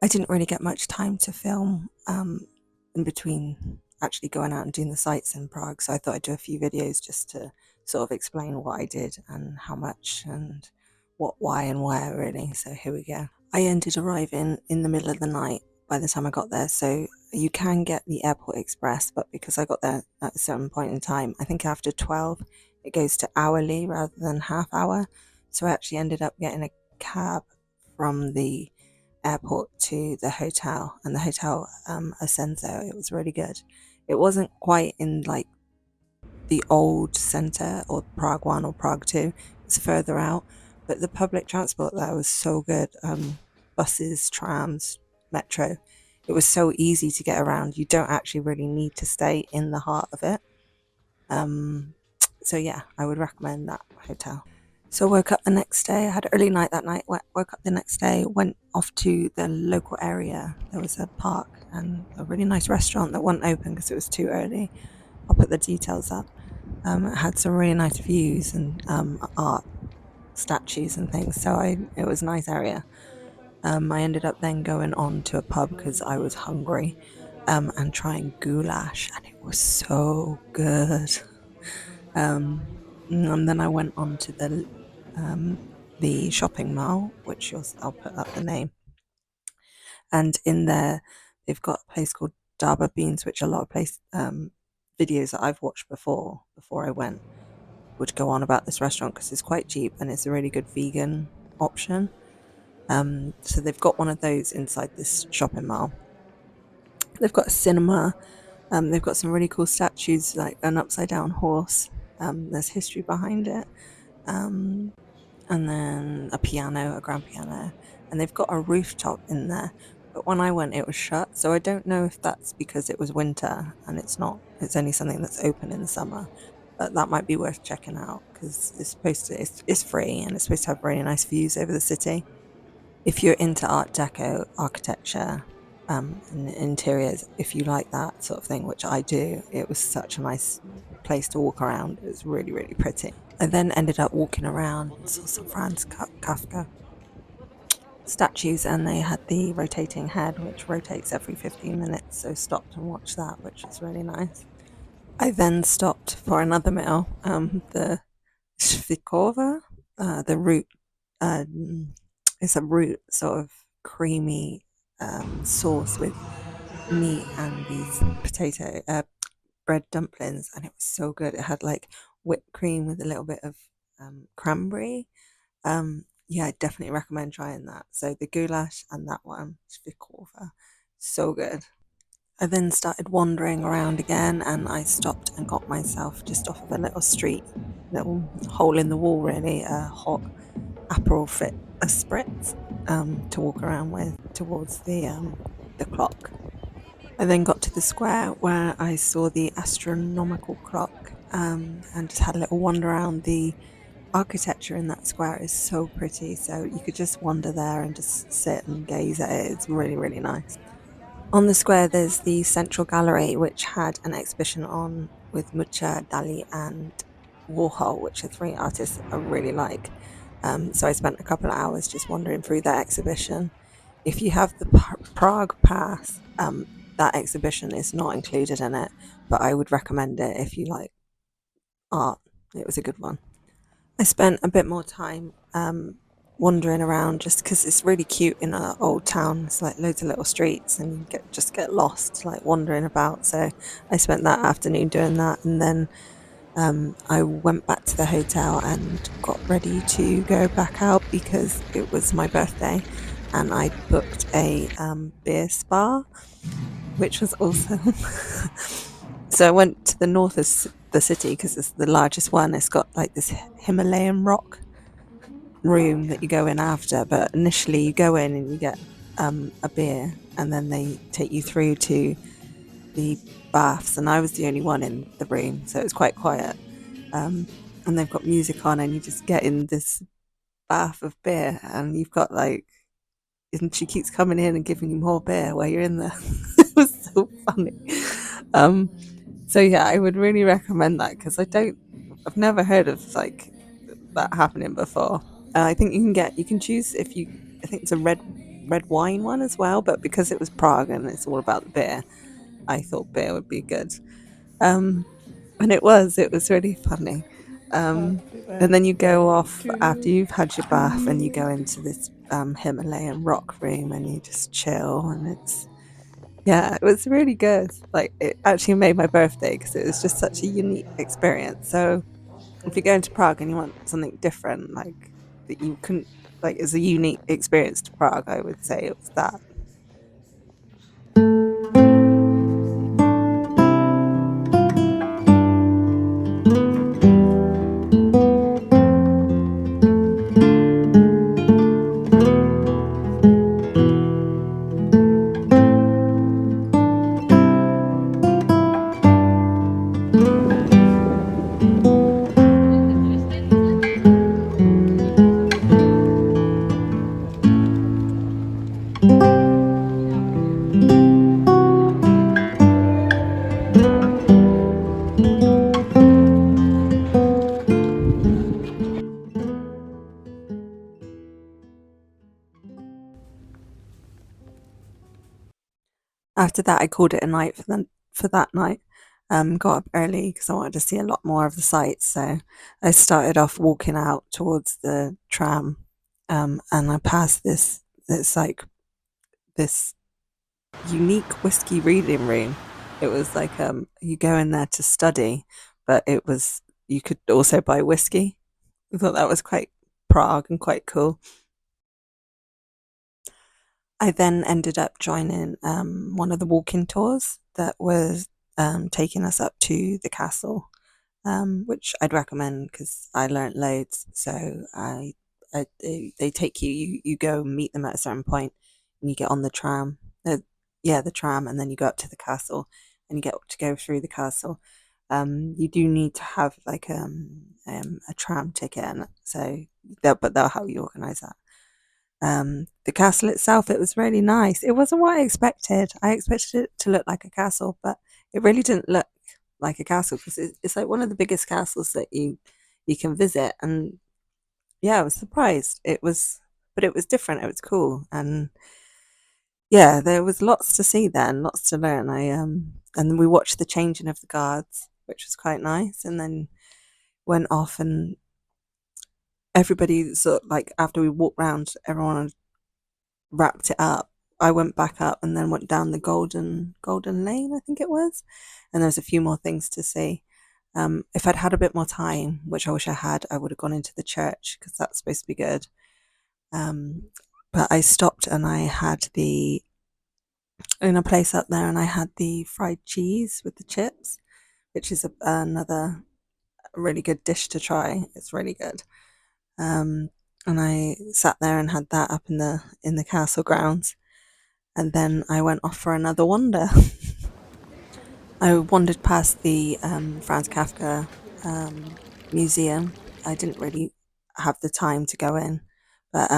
didn't really get much time to film in between actually going out and doing the sights in Prague, so I thought I'd do a few videos just to sort of explain what I did and how much and what, why, and where, really. So here we go. I ended arriving in the middle of the night by the time I got there, so you can get the airport express, but because I got there at a certain point in time, I think after 12 it goes to hourly rather than half hour, so I actually ended up getting a cab from the airport to the hotel, and the hotel Asenzio. It was really good. It wasn't quite in like the old centre or Prague 1 or Prague 2. It's further out, but the public transport there was so good. Buses, trams, metro. It was so easy to get around. You don't actually really need to stay in the heart of it. So yeah, I would recommend that hotel. So I woke up the next day. I had an early night that night. Woke up the next day, went off to the local area. There was a park and a really nice restaurant that wasn't open because it was too early. I'll put the details up. It had some really nice views and art, statues and things. So it was a nice area. I ended up then going on to a pub because I was hungry, and trying goulash, and it was so good. And then I went on to the shopping mall, which I'll put up the name. And in there, they've got a place called Daba Beans, which a lot of videos that I've watched before I went would go on about this restaurant because it's quite cheap and it's a really good vegan option. So they've got one of those inside this shopping mall. They've got a cinema. They've got some really cool statues, like an upside down horse. There's history behind it. And then a piano, a grand piano, and they've got a rooftop in there. But when I went, it was shut, so I don't know if that's because it was winter and it's only something that's open in the summer. But that might be worth checking out because it's free and it's supposed to have really nice views over the city. If you're into Art Deco architecture, and interiors, if you like that sort of thing, which I do, it was such a nice place to walk around. It was really, really pretty. I then ended up walking around and saw some Franz Kafka statues, and they had the rotating head, which rotates every 15 minutes, so stopped and watched that, which was really nice. I then stopped for another meal, the Shvikova, the root, it's a root sort of creamy sauce with meat and these potato bread dumplings, and it was so good. It had like whipped cream with a little bit of cranberry. Yeah, I definitely recommend trying that. So the goulash and that one, Svikova, so good. I then started wandering around again, and I stopped and got myself just off of a little street, little hole in the wall, really, a hot Aperol fit, a spritz, to walk around with towards the clock. I then got to the square where I saw the astronomical clock, and just had a little wander around. The architecture in that square is so pretty, so you could just wander there and just sit and gaze at it. It's really, really nice. On the square, there's the Central Gallery, which had an exhibition on with Mucha, Dali, and Warhol, which are three artists I really like. So I spent a couple of hours just wandering through that exhibition. If you have the Prague Pass, that exhibition is not included in it, but I would recommend it if you like art. It was a good one. I spent a bit more time wandering around just because it's really cute in an old town. It's like loads of little streets and you just get lost like wandering about. So I spent that afternoon doing that, and then I went back to the hotel and got ready to go back out because it was my birthday, and I booked a beer spa, which was awesome. So I went to the north of the city because it's the largest one. It's got like this Himalayan rock room that you go in after, but initially you go in and you get a beer, and then they take you through to the baths, and I was the only one in the room, so it was quite quiet. And they've got music on, and you just get in this bath of beer, and you've got like, and she keeps coming in and giving you more beer while you're in there. It was so funny. So yeah, I would really recommend that because I've never heard of like that happening before. I think you can choose if you, I think it's a red red wine one as well, but because it was Prague and it's all about the beer, I thought beer would be good. Um, and it was really funny. And then you go off after you've had your bath and you go into this Himalayan rock room and you just chill. And yeah, it was really good. Like, it actually made my birthday because it was just such a unique experience. So, if you're going to Prague and you want something different, like that you couldn't, like, it's a unique experience to Prague, I would say it was that. After that, I called it a night for that night. Got up early because I wanted to see a lot more of the sights. So I started off walking out towards the tram, and I passed this like this unique whiskey reading room. It was like you go in there to study, but it was you could also buy whiskey. I thought that was quite Prague and quite cool. I then ended up joining one of the walking tours that was taking us up to the castle, which I'd recommend because I learnt loads. So they take you go meet them at a certain point, and you get on the tram. Yeah, the tram, and then you go up to the castle, and you get to go through the castle. You do need to have like a tram ticket, and so they'll help you organise that. The castle itself, it was really nice. It wasn't what I expected. I expected it to look like a castle, but it really didn't look like a castle because it's like one of the biggest castles that you can visit. And yeah, I was surprised. But it was different. It was cool, and yeah, there was lots to see there and lots to learn. And then we watched the changing of the guards, which was quite nice, and then went off and everybody sort of like after we walked round, everyone wrapped it up. I went back up and then went down the Golden Lane, I think it was, and there's a few more things to see. If I'd had a bit more time, which I wish I had, I would have gone into the church because that's supposed to be good. Um, but I stopped and I had the in a place up there, and I had the fried cheese with the chips, which is another really good dish to try. It's really good. Um, and I sat there and had that up in the castle grounds, and then I went off for another wander. I wandered past the Franz Kafka museum. I didn't really have the time to go in, but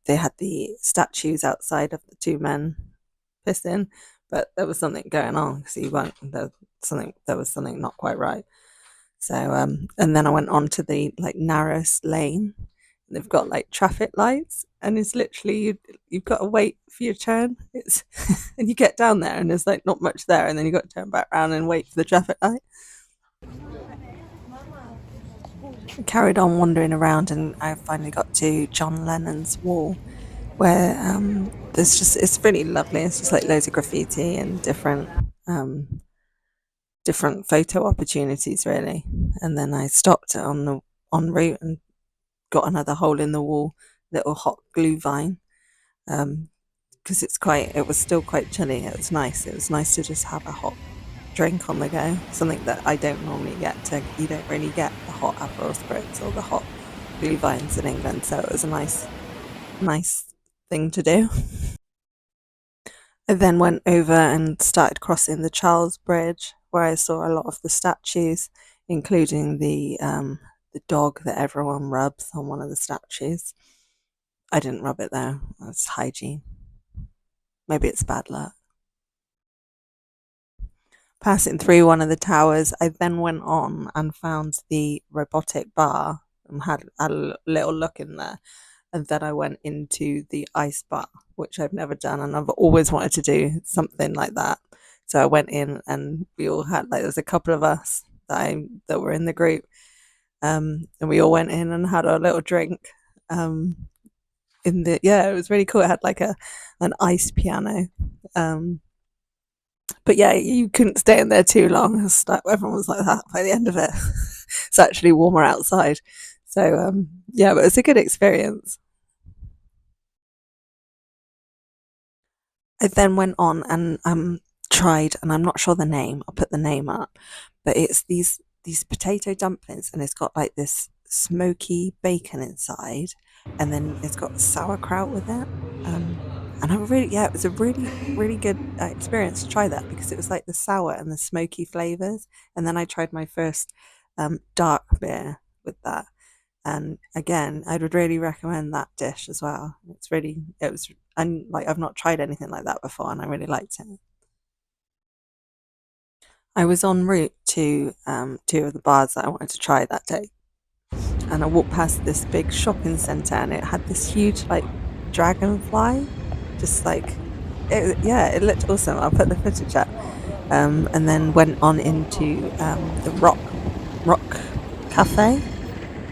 they had the statues outside of the two men pissing, but there was something going on because you weren't there was something not quite right. So and then I went on to the like narrowest lane. They've got like traffic lights, and it's literally you've got to wait for your turn. It's and you get down there, and there's like not much there, and then you got to turn back around and wait for the traffic light. I carried on wandering around, and I finally got to John Lennon's wall, where there's just it's really lovely. It's just like loads of graffiti and different photo opportunities, really. And then I stopped on the en route and got another hole in the wall little hot glue vine, because it was still quite chilly. It was nice to just have a hot drink on the go, something that I don't normally you don't really get the hot Aperol spritz or the hot glue vines in England, so it was a nice thing to do. I then went over and started crossing the Charles Bridge, where I saw a lot of the statues, including the dog that everyone rubs on one of the statues. I didn't rub it though. That's hygiene. Maybe it's bad luck. Passing through one of the towers, I then went on and found the robotic bar and had a little look in there. and then I went into the ice bar, which I've never done, and I've always wanted to do something like that. So I went in, and we all had like there was a couple of us that were in the group, and we all went in and had our little drink. Um, in the Yeah, it was really cool. It had like an ice piano. Um, but yeah, you couldn't stay in there too long. Everyone was like that by the end of it. It's actually warmer outside. So yeah, but it's a good experience. I then went on and tried, and I'm not sure the name. I'll put the name up, but it's these potato dumplings, and it's got like this smoky bacon inside, and then it's got sauerkraut with it. And I really, yeah, it was a really good experience to try that because it was like the sour and the smoky flavors. And then I tried my first dark beer with that, and again, I would really recommend that dish as well. It was, and like I've not tried anything like that before, and I really liked it. I was en route to two of the bars that I wanted to try that day, and I walked past this big shopping centre, and it had this huge like dragonfly, just like yeah, it looked awesome. I'll put the footage up, and then went on into the Rock Cafe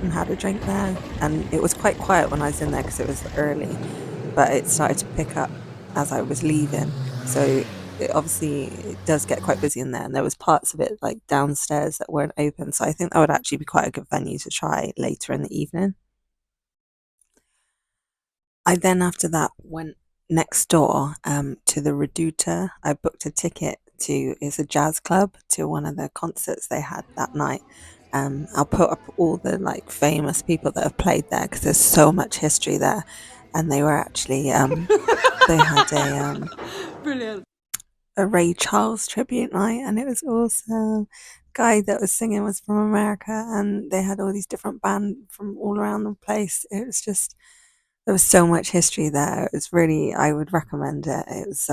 and had a drink there. And it was quite quiet when I was in there because it was early, but it started to pick up as I was leaving. So it does get quite busy in there, and there was parts of it like downstairs that weren't open. So I think that would actually be quite a good venue to try later in the evening. I then after that went next door to the Reduta. I booked a ticket to it's a jazz club to one of the concerts they had that night. I'll put up all the like famous people that have played there because there's so much history there, and they were actually they had Brilliant. a Ray Charles tribute night, and it was awesome. Guy that was singing was from America, and they had all these different bands from all around the place. It was just there was so much history there. It was really I would recommend it. It was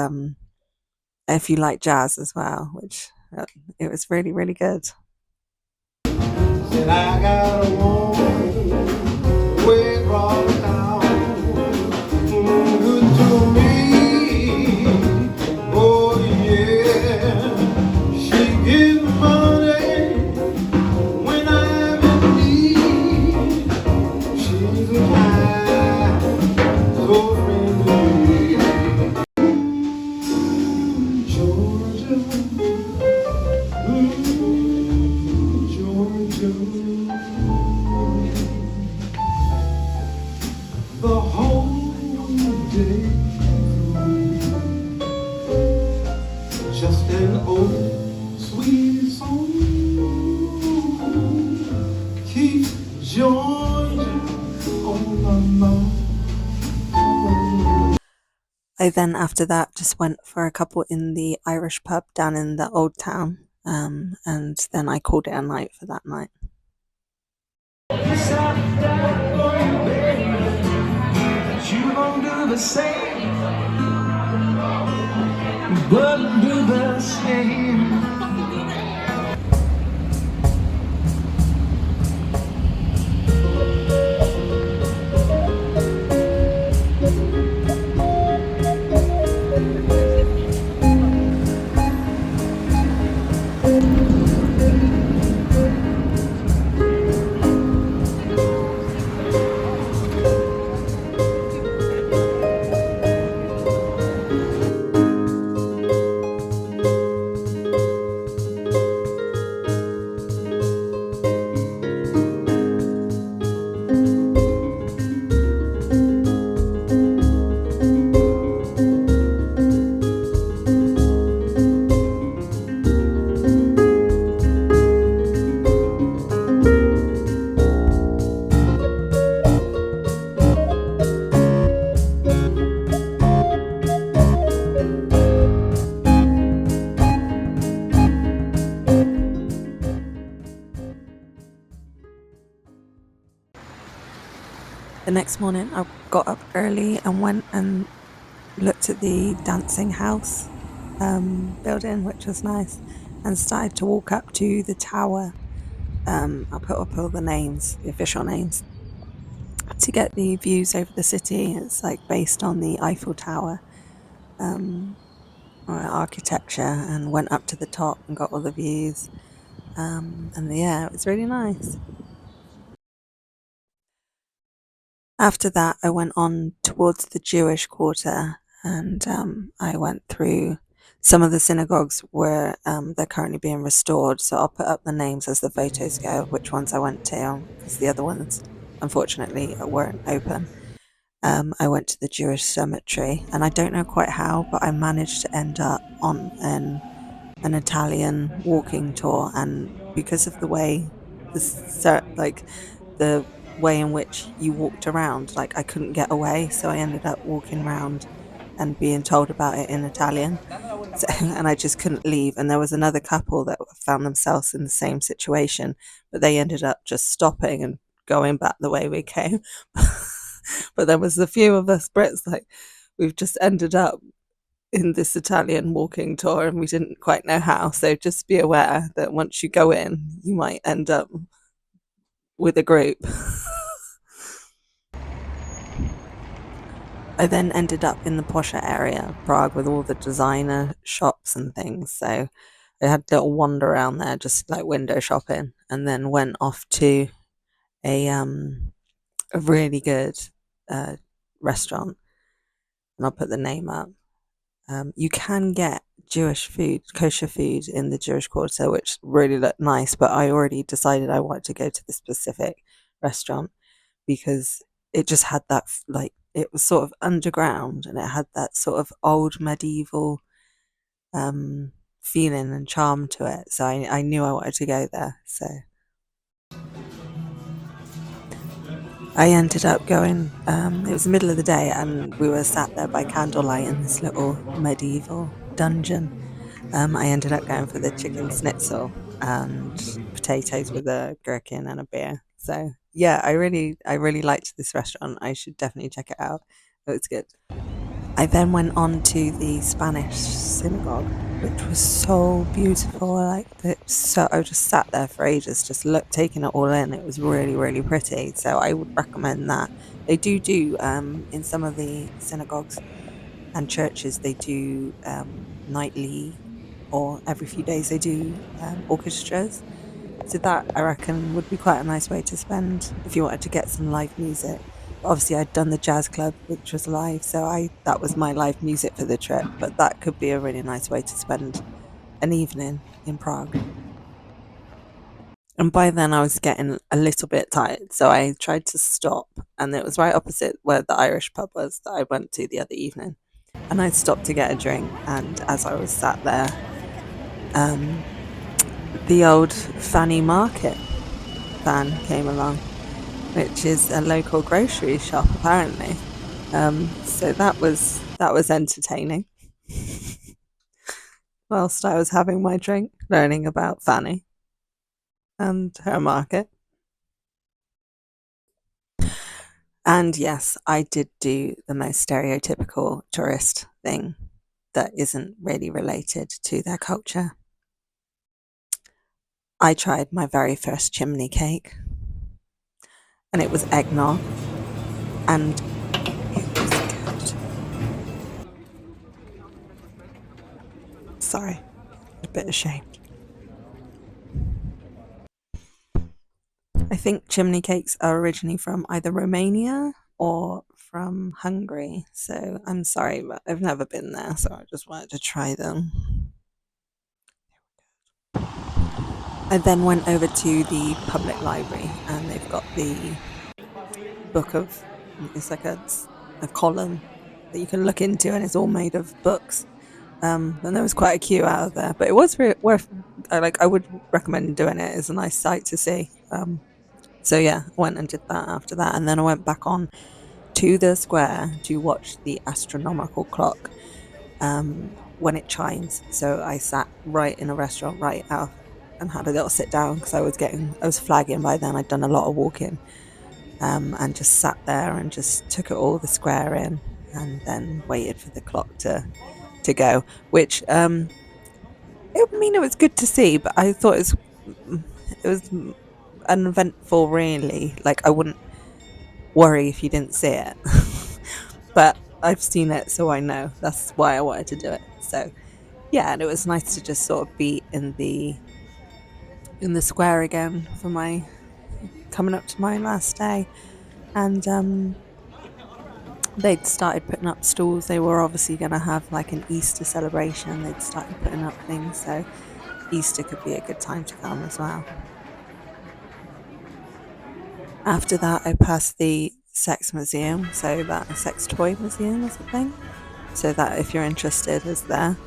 if you like jazz as well, which it was really good. Said I got a woman way across town, good to me. Oh yeah, she gives money when I'm in need. She's a kind, so friendly. Georgia, Georgia. The whole day just an old sweet song keeps Georgia on my mind. I then after that just went for a couple in the Irish pub down in the old town, and then I called it a night for that night. You gon' do the same, but do the same. The next morning, I got up early and went and looked at the dancing house building, which was nice, and started to walk up to the tower. I'll put up all the names, the official names. to get the views over the city. It's like based on the Eiffel Tower architecture, and went up to the top and got all the views. And yeah, it was really nice. After that, I went on towards the Jewish quarter, and I went through some of the synagogues where they're currently being restored. So I'll put up the names as the photos go, which ones I went to, because the other ones, unfortunately, weren't open. I went to the Jewish cemetery, and I don't know quite how, but I managed to end up on an Italian walking tour, and because of the way like the way in which you walked around, like I couldn't get away, so I ended up walking around and being told about it in Italian. So, and I just couldn't leave. And there was another couple that found themselves in the same situation, but they ended up just stopping and going back the way we came. But there was a few of us Brits, like we've just ended up in this Italian walking tour and we didn't quite know how. So just be aware that once you go in, you might end up with a group. I then ended up in the posher area of Prague with all the designer shops and things. So I had a little wander around there, just like window shopping, and then went off to a a really good uh, restaurant, and I'll put the name up. You can get Jewish food, kosher food in the Jewish quarter, which really looked nice. But I already decided I wanted to go to the specific restaurant because it just had that like it was sort of underground and it had that sort of old medieval feeling and charm to it. So I knew I wanted to go there. So I ended up going. It was the middle of the day, and we were sat there by candlelight in this little medieval dungeon. I ended up going for the chicken schnitzel and potatoes with a gherkin and a beer. So yeah, I really liked this restaurant. I should definitely check it out. It was good. I then went on to the Spanish synagogue, which was so beautiful. I just sat there for ages, just taking it all in. It was really, really pretty. So I would recommend that. They do in some of the synagogues and churches. They do nightly or every few days. They do orchestras. So that I reckon would be quite a nice way to spend if you wanted to get some live music. Obviously, I'd done the jazz club, which was live, so I that was my live music for the trip. But that could be a really nice way to spend an evening in Prague. And by then, I was getting a little bit tired, so I tried to stop, and it was right opposite where the Irish pub was that I went to the other evening. And I stopped to get a drink, and as I was sat there, um, the old Fanny Market van came along, which is a local grocery shop apparently. So that was entertaining. Whilst I was having my drink, learning about Fanny and her market. And yes, I did do the most stereotypical tourist thing that isn't really related to their culture. I tried my very first chimney cake, and it was eggnog, and it was good. Sorry, a bit ashamed. I think chimney cakes are originally from either Romania or from Hungary. So I'm sorry, but I've never been there, so I just wanted to try them. I then went over to the public library, and they've got the book of it's like a column that you can look into, and it's all made of books. And there was quite a queue out of there, but it was worth. I would recommend doing it. It's a nice sight to see. So yeah, I went and did that after that, and then I went back on to the square to watch the astronomical clock when it chimes. So I sat right in a restaurant right out and had a little sit down because I was flagging by then. I'd done a lot of walking, and just sat there and just took it all the square in, and then waited for the clock to go. Which it was good to see, but I thought it was uneventful. Really, like I wouldn't. worry if you didn't see it. But I've seen it, so I know. That's why I wanted to do it. So yeah, and it was nice to just sort of be in the square again for my coming up to my last day. And they'd started putting up stalls. They were obviously going to have like an Easter celebration. They'd started putting up things, so Easter could be a good time to come as well. After that, I passed the sex museum, so that sex toy museum is a thing. So that if you're interested, is there.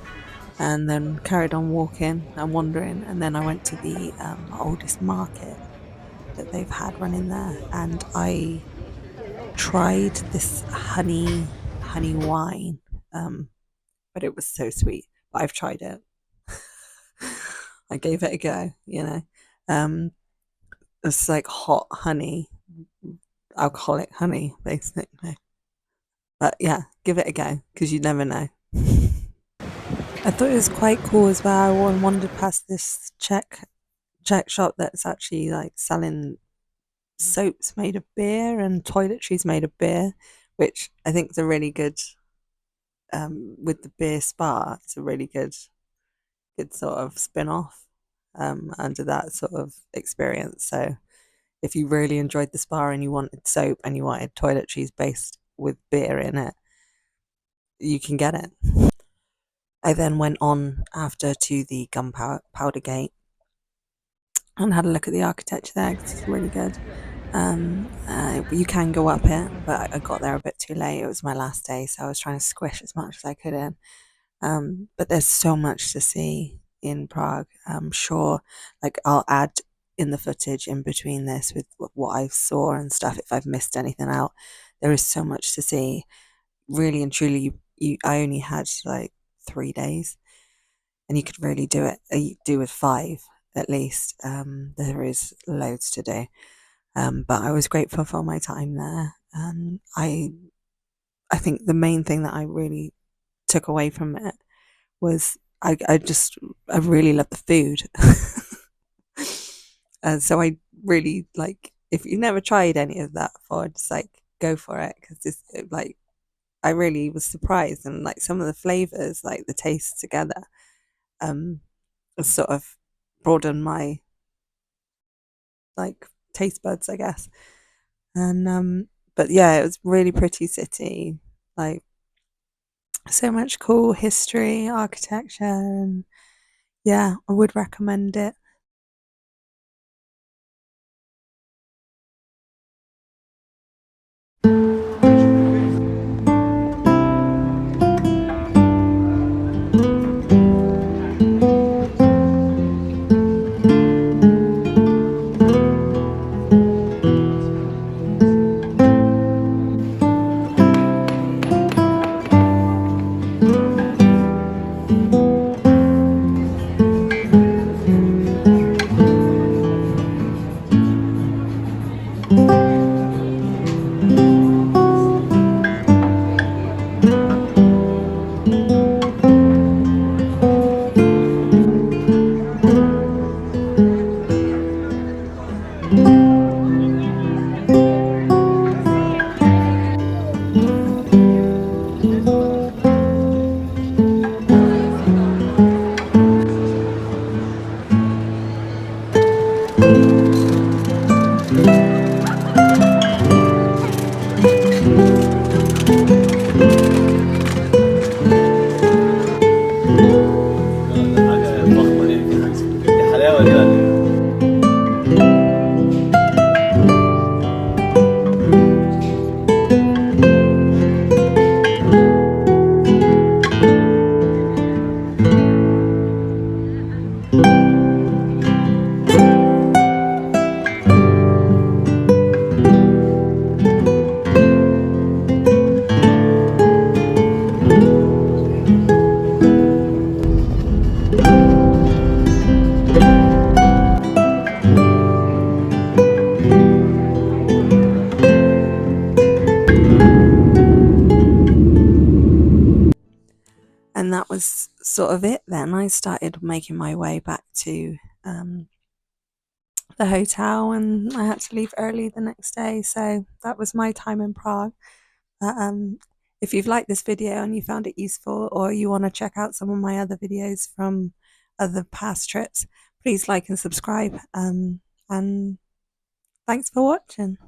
And then carried on walking and wandering, and then I went to the oldest market that they've had running there, and I tried this honey wine, but it was so sweet. But I've tried it. I gave it a go, you know. Um, it's like hot honey, alcoholic honey, basically. But yeah, give it a go because you never know. I thought it was quite cool as well. I wandered past this Czech shop that's actually like selling soaps made of beer and toiletries made of beer, which I think is a really good with the beer spa. It's a really good sort of spin off under that sort of experience. So if you really enjoyed the spa and you wanted soap and you wanted toiletries based with beer in it, you can get it. I then went on after to the Gunpowder Gate and had a look at the architecture there because it's really good. You can go up it, but I got there a bit too late. It was my last day, so I was trying to squish as much as I could in. But there's so much to see in Prague. I'm sure, like I'll add in the footage in between this with what I saw and stuff if I've missed anything out. There is so much to see. Really and truly, I only had like 3 days, and you could really do it. Do with 5 at least. There is loads to do. But I was grateful for my time there, and I think the main thing that I really took away from it was I really love the food. And so I really like, if you never tried any of that before, just like go for it because it's like I really was surprised, and like some of the flavors, like the tastes together, um, sort of broadened my like taste buds, I guess. And but yeah, it was really pretty city, like so much cool history, architecture, and yeah, I would recommend it. حاجة فخمة دي حاجة دي حلاوة دي ولا إيه؟ And that was sort of it then. I started making my way back to the hotel, and I had to leave early the next day. So that was my time in Prague. But, if you've liked this video and you found it useful, or you want to check out some of my other videos from other past trips, please like and subscribe. And thanks for watching.